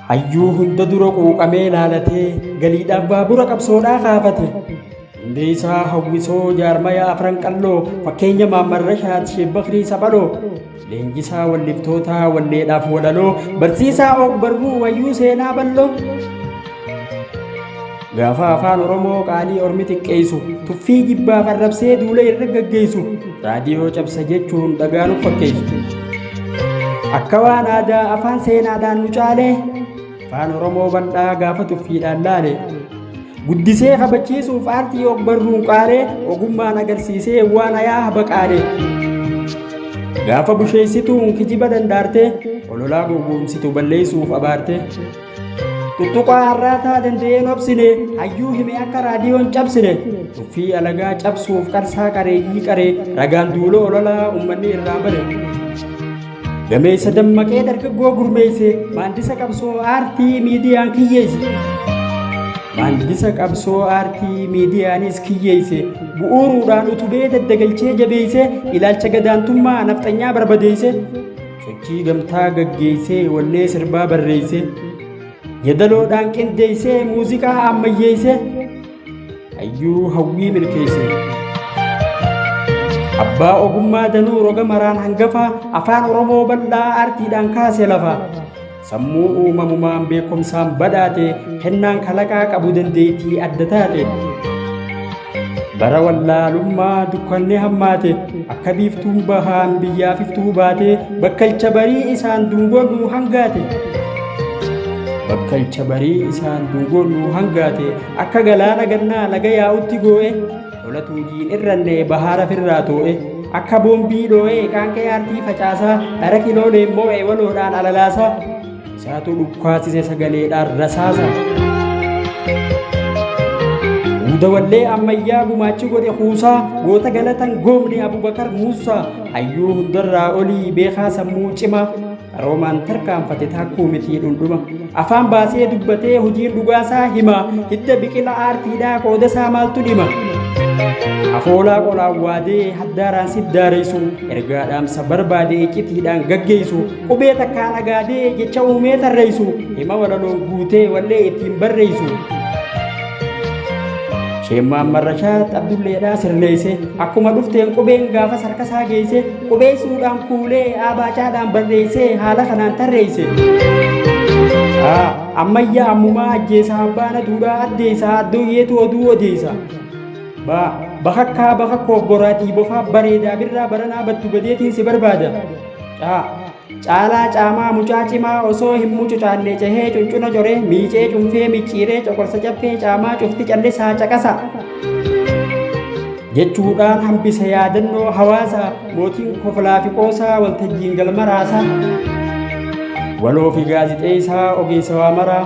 hayyuu hunda dura quuqamee laalatee galiidhaaf baabura qabsoodhaa kaafate hundee isaa hawwisoo jaarmayaa afran qalloo fakkeenya maammarrashaat sheebbakrii saphaloo leenjisaa walliftoota walleedhaaf walaloo barsiisaa og-barruu wayyuu seenaa balloo gaafa afaan oromoo qaalii ormi xiqqeessu tuffii jibbaaf arrabsee duula irra gaggeessu raadiyoo cabsa jechuun dhagaanuuf fakkeessu akka waan aadaa afaan seenaadhaan nu caalee afaan oromoo bal'aa gaafa tuffiidhaan laale guddisee kabachiisuuf aartii og-barruun qaaree ogummaan agarsiisee waan ayaa habaqaalee gaafa busheessituun kijiba dandaarte ololaa gowwoomsitu balleessuuf abaarte tuttuqaa harraataa danda'een obsine hayyuu hime akka raadiyoon cabsine tuffii alagaa cabsuuf qarsaa qareeyyii qaree ragaan duuloo ololaa ummanni irraa bare gameessa dammaqee dargaggoo gurmeesse maandisa qabsoo aartii miidiyaan kiyyeesse maandisa qabsoo aartii miidiyaanis kiyyeesse bu'uuruudhaan utubee daddagalchee jabeesse ilaalcha gadaantummaa nafxanyaa barbadeesse sochii gamtaa gaggeessee wallee sirbaa barreesse yedaloodhaan qindeessee muuziqaa ammayyeesse hayyuu hawwii milkeesse abbaa ogummaa danuu roga maraan hangafa afaan oromoo bal'aa aartiidhaan kaase lafa sammuu uumamumaan beekumsaan badhaate kennaan kalaqaa qabu dandeettii adda taate bara wallaalummaa dukkanne hammaate akka biiftuun bahaan biyyaaf iftuu baate bakkalcha barii isaan dungoonuu hangaate bakkalcha barii isaan dungoonuu hangaate akka galaana gannaa laga yaa'utti goo'e tola tuujiin irranne bahaara firraa too'e akka boombii dhoo'e qaanqee aartii facaasaa dhara kiloolee moo'e waloodhaan alalaasaa isaatu dhukkaasise sagaleedhaan rasaasa Uda wallee ammayyaa gumaachi godhe kuusaa goota galatan goomne Abubakar Muusaa hayyuu hundarraa olii beekaa sammuu cimaa roomaan tarkaanfate takkuu mitii dhundhuma afaan baasee dubbatee hojiin dhugaasaa hima hidda biqila aartiidhaa qoodasaa maaltu dhima afoolaa qolaan waadee haddaaraan siddaareessu ergaadhaamsa barbaade icitiidhaan gaggeessu qubee takkaan agaadee jecha uumee tarreessu hima walaloon guutee wallee ittiin barreessu Sheemmaan Marrashaat Abdulleedhaa sirreesse akkuma dhufteen qubeen gaafa sarkasaa geesse qubeessuudhaan kuulee abaacaadhaan barreesse haala kanaan tarreesse ammayyaa ammumaa ajjeesaa abbaana duudhaa addeessaa addooyyeetu oduu odeessa bakakkaa bakakkoof boraatii bofaa bareedaa birraa baranaa battu badeetiin si barbaada caalaa caamaa mucaa cimaa osoo hin mucucaanne cahee cuncuna coree miicee cunfee micciiree coqorsa caffee caamaa cufti callisaa caqasa jechuudhaan hambisa yaadannoo hawaasa mootiin koflaa fi qoosaa waltajjiin galma raasaa waloo fi gaazixeessaa ogeessa waamaraa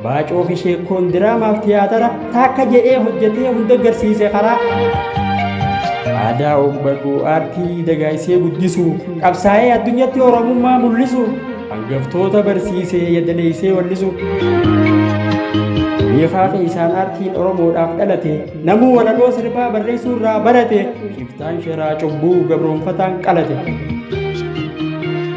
baacoo fi sheekkoon diraamaaf tiyaatara taakka jedhee hojjetee hunda agarsiise karaa aadaa ogbarruu aartii dagaysee guddisu qabsaa'ee addunyatti oromummaa mul'isu hangaftoota barsiisee yadaleeysee wallisu beekaa fi isaan aartiin oromoodhaaf dhalate namuu walaloo sirbaa barreessuu irraa barate shiftaan sharaa cubbuu gabroonfataan qalate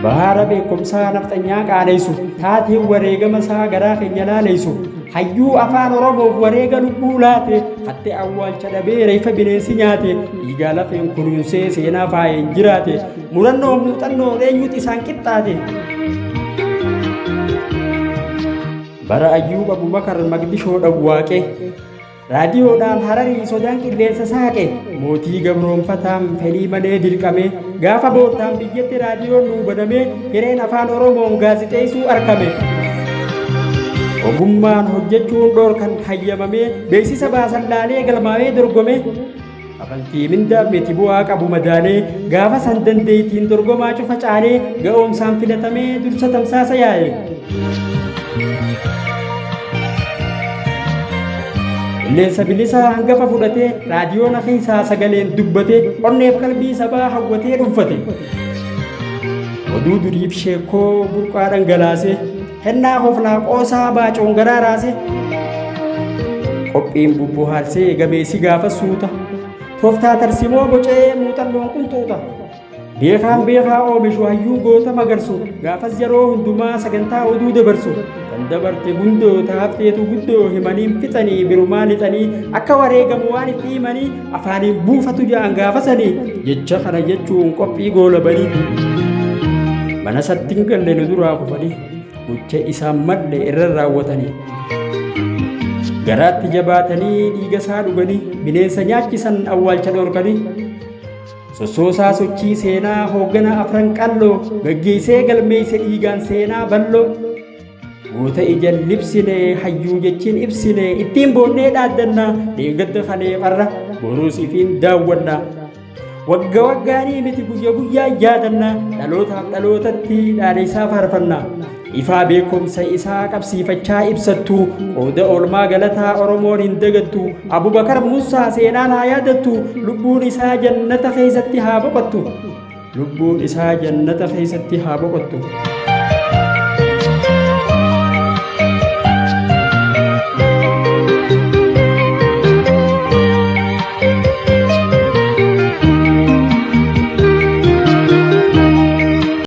bahaara beekumsaa nafxanyaa qaalessu taateen wareegama isaa garaa keenya laaleessu hayyuu afaan oromoof wareega lubbuu laate hatte awwaalcha dhabee reeffa bineensi nyaate dhiigaa lafeen kunuunsee seenaa faayeen jiraate murannoo muuxannoo eenyuuti isaan qixxaate bara Ayyuub Abubakar Magdishoo dhawwaaqe raadiyoodhaan hararii sodaan qilleensa saaqe mootii gabroonfataan fedhii malee dirqame gaafa boortaan biyyatti raadiyoon nuu baname hireen afaan oromoon gaazixeessuu argame ogummaan hojjechuun dhoorkan hayyamame beeksisa baasan laalee galmaawee dorgome abaltii mindaaf miti bu'aa qabu madaalee gaafa san dandeettiin dorgomaa cufa caalee ga'oomsaan filatamee dursa tamsaasa yaa'e Illeensa bilisaa hangafa fudhatee raadiyoon afiisaa sagaleen dubbate onneef qalbii sabaa hawwatee dhuunfate oduu duriif sheekoo burqaa dhangalaase kennaa hoflaa qoosaa baacoon garaa raase qophiin bubbuhaarsee gameessi gaafa suuta tooftaa tarsimoo bocee muuxannoon qunxuuxa. Beekaan beekaa oomishu hayyuu goota magarsu gaafas yeroo hundumaa sagantaa oduu dabarsu kan dabarte gundoo taafteetu guddoo himaniin fixanii birumaa lixanii akka wareegamu waan itti himanii afaaniin buufatu ja'an gaafasanii jecha kana jechuun qophii goolabanii mana sattiin galle nu duraa kufanii gocha isaan malle irra raawwatanii garaatti jabaatanii dhiiga isaa dhuganii bineensa nyaachisan awwaalcha dhorkanii sossoosaa sochii seenaa hooggana afran qalloo gaggeessee galmeesse dhiigaan seenaa balloo goota ijaan libsine hayyuu jechiin ibsine ittiin boonnee dhaaddannaa deeggadda kalee farra boruus ifiin daawwannaa wagga waggaanii miti guyya guyyaa yaadannaa dhalootaaf dhalootatti dhaadha isaa faarfannaa ifaa beekumsa isaa qabsiifachaa ibsattu qooda oolmaa galataa oromoon hin dagattu Abubakar Muusaa seenaan haa yaadattu lubbuun isaa jannata keessatti haa boqottu lubbuun isaa jannata keessatti haa boqottu.